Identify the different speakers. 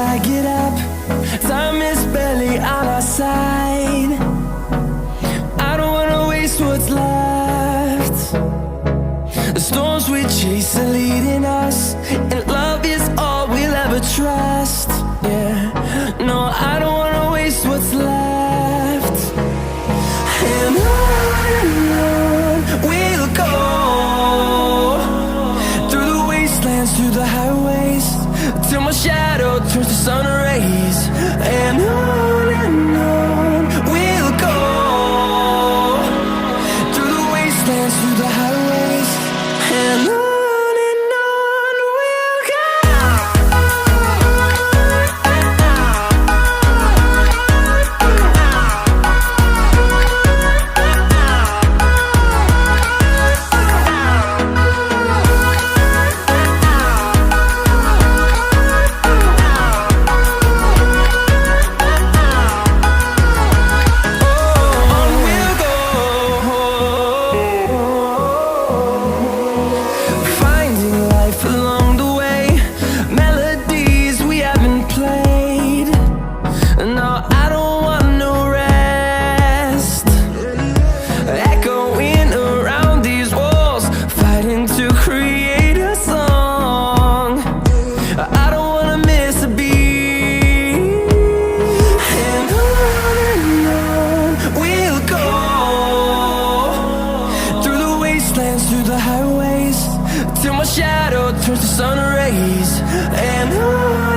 Speaker 1: I get up. Time is barely on our side. I don't wanna waste what's left. The storms we chase are leading us, and love is all we'll ever trust. Yeah, no, I don't wanna waste what's left. And on we'll go, through the wastelands, through the highways, till my shadow turns to sun rays. And on we'll go, through the wastelands, through the highways, and on we'll go. Through the highways, till my shadow turns to sun rays. And on